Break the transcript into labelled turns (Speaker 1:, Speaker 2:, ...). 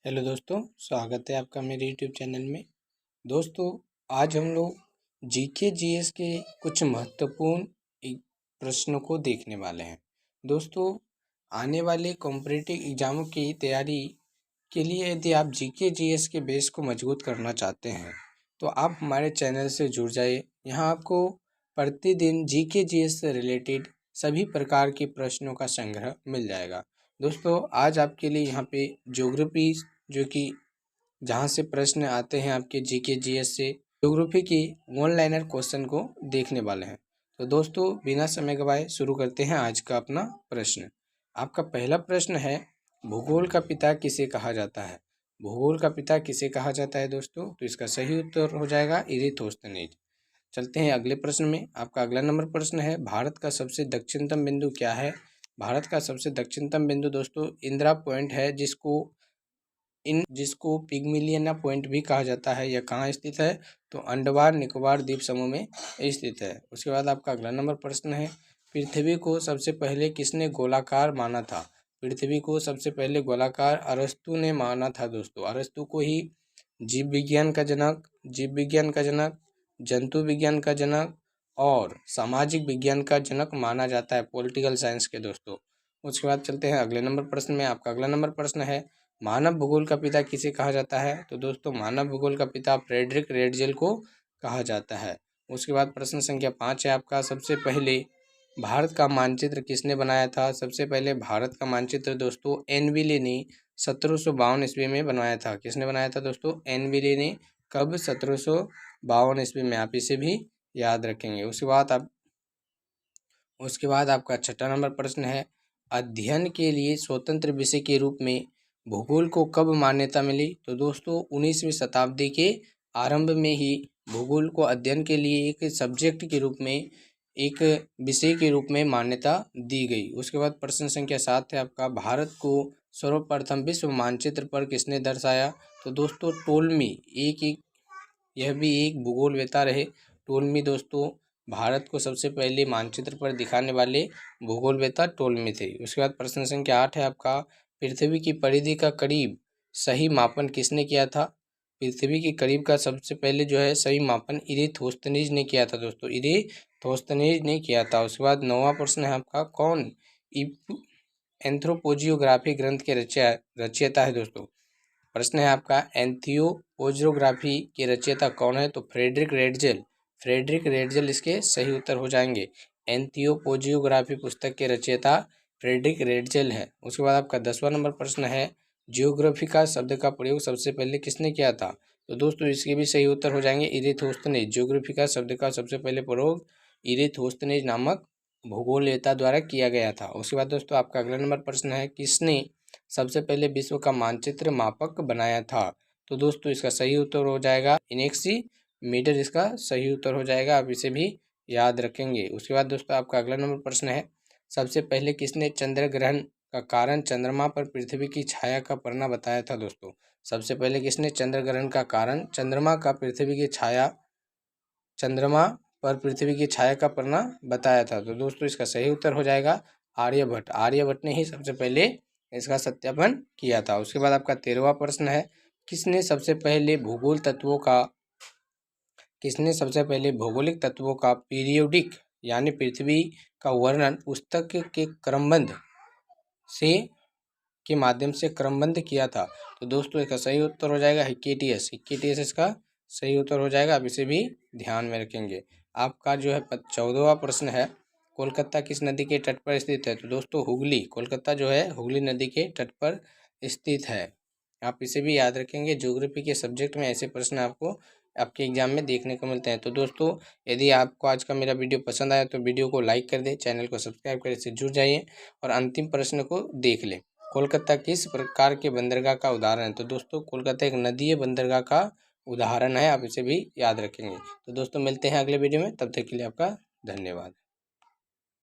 Speaker 1: Hello दोस्तों, स्वागत है आपका मेरे यूट्यूब चैनल में। दोस्तों, आज हम लोग जीके जीएस के कुछ महत्वपूर्ण प्रश्नों को देखने वाले हैं। दोस्तों, आने वाले कॉम्पिटिटिव एग्जामों की तैयारी के लिए यदि आप जीके जीएस के बेस को मजबूत करना चाहते हैं तो आप हमारे चैनल से जुड़ जाइए। यहाँ आपको प्रतिदिन जीके जीएस से रिलेटेड सभी प्रकार के प्रश्नों का संग्रह मिल जाएगा। दोस्तों, आज आपके लिए यहाँ पे ज्योग्राफी जो कि जहाँ से प्रश्न आते हैं आपके जीके जीएस से, ज्योग्राफी की वन लाइनर क्वेश्चन को देखने वाले हैं। तो दोस्तों, बिना समय गवाए शुरू करते हैं आज का अपना प्रश्न। आपका पहला प्रश्न है, भूगोल का पिता किसे कहा जाता है? भूगोल का पिता किसे कहा जाता है दोस्तों? तो इसका सही उत्तर हो जाएगा इरिथोस्थनीज। चलते हैं अगले प्रश्न में। आपका अगला नंबर प्रश्न है, भारत का सबसे दक्षिणतम बिंदु क्या है? भारत का सबसे दक्षिणतम बिंदु दोस्तों इंदिरा पॉइंट है, जिसको पिग्मिलियना पॉइंट भी कहा जाता है। यह कहाँ स्थित है? तो अंडमान निकोबार द्वीप समूह में स्थित है। उसके बाद आपका अगला नंबर प्रश्न है, पृथ्वी को सबसे पहले किसने गोलाकार माना था? पृथ्वी को सबसे पहले गोलाकार अरस्तु ने माना था दोस्तों। अरस्तु को ही जीव विज्ञान का जनक, जंतु विज्ञान का जनक और सामाजिक विज्ञान का जनक माना जाता है, पॉलिटिकल साइंस के दोस्तों। उसके बाद चलते हैं अगले नंबर प्रश्न में। आपका अगला नंबर प्रश्न है, मानव भूगोल का पिता किसे कहा जाता है? तो दोस्तों मानव भूगोल का पिता फ्रेडरिक रेडजेल को कहा जाता है। उसके बाद प्रश्न संख्या 5 है आपका, सबसे पहले भारत का मानचित्र किसने बनाया था? सबसे पहले भारत का मानचित्र दोस्तों एनविले ने 1752 ईस्वी में बनवाया था। किसने बनाया था दोस्तों? एनविले ने। कब? 1752 ईस्वी में। आप इसे भी याद रखेंगे। उसके बाद आपका छठा नंबर प्रश्न है, अध्ययन के लिए स्वतंत्र विषय के रूप में भूगोल को कब मान्यता मिली? तो दोस्तों 19वीं शताब्दी के आरंभ में ही भूगोल को अध्ययन के लिए एक सब्जेक्ट के रूप में, एक विषय के रूप में मान्यता दी गई। उसके बाद प्रश्न संख्या 7 है आपका, भारत को सर्वप्रथम विश्व मानचित्र पर किसने दर्शाया? तो दोस्तों टोल्मी, यह भी एक भूगोलवेता रहे। टोल्मी दोस्तों भारत को सबसे पहले मानचित्र पर दिखाने वाले भूगोलवेता टोल्मी थे। उसके बाद प्रश्न संख्या 8 है आपका, पृथ्वी की परिधि का करीब सही मापन किसने किया था? पृथ्वी के करीब का सबसे पहले जो है सही मापन इरिथोस्थनीज ने किया था दोस्तों, इरिथोस्थनीज ने किया था। उसके बाद 9वां प्रश्न है आपका, कौन एंथ्रोपोजियोग्राफी ग्रंथ के रचयिता है दोस्तों? प्रश्न है आपका, एंथियोपोजियोग्राफी के रचयिता कौन है? तो फ्रेडरिक रेडजेल इसके सही उत्तर हो जाएंगे। एंथियोपोजियोग्राफी पुस्तक के रचयिता फ्रेडरिक रेडजेल है। उसके बाद आपका 10वां नंबर प्रश्न है, जियोग्राफिका शब्द का प्रयोग सबसे पहले किसने किया था? तो दोस्तों इसके भी सही उत्तर हो जाएंगे इरिथोस्थनीज। जियोग्राफिका शब्द का सबसे पहले प्रयोग इरिथोस्थनीज नामक भूगोलवेता द्वारा किया गया था। उसके बाद दोस्तों आपका अगला नंबर प्रश्न है, किसने सबसे पहले विश्व का मानचित्र मापक बनाया था? तो दोस्तों इसका सही उत्तर हो जाएगा इनेक्सी मीटर, इसका सही उत्तर हो जाएगा। आप इसे भी याद रखेंगे। उसके बाद दोस्तों आपका अगला नंबर प्रश्न है, सबसे पहले किसने चंद्र ग्रहण का कारण चंद्रमा पर पृथ्वी की छाया का पड़ना बताया था? दोस्तों सबसे पहले किसने चंद्र ग्रहण का कारण चंद्रमा पर पृथ्वी की छाया का पड़ना बताया था? तो दोस्तों इसका सही उत्तर हो जाएगा आर्यभट्ट ने ही सबसे पहले इसका सत्यापन किया था। उसके बाद आपका 13वां प्रश्न है, किसने सबसे पहले भौगोलिक तत्वों का पीरियोडिक यानी पृथ्वी का वर्णन पुस्तक के क्रमबद्ध के माध्यम से क्रमबद्ध किया था? तो दोस्तों इसका सही उत्तर हो जाएगा हिक्केटियस इसका सही उत्तर हो जाएगा। आप इसे भी ध्यान में रखेंगे। आपका जो है 14वां प्रश्न है, कोलकाता किस नदी के तट पर स्थित है? तो दोस्तों हुगली, कोलकाता जो है हुगली नदी के तट पर स्थित है। आप इसे भी याद रखेंगे। ज्योग्राफी के सब्जेक्ट में ऐसे प्रश्न आपके एग्जाम में देखने को मिलते हैं। तो दोस्तों यदि आपको आज का मेरा वीडियो पसंद आया तो वीडियो को लाइक कर दें, चैनल को सब्सक्राइब कर इससे जुड़ जाइए और अंतिम प्रश्न को देख लें। कोलकाता किस प्रकार के बंदरगाह का उदाहरण है? तो दोस्तों कोलकाता एक नदीय बंदरगाह का उदाहरण है। आप इसे भी याद रखेंगे। तो दोस्तों मिलते हैं अगले वीडियो में, तब तक के लिए आपका धन्यवाद।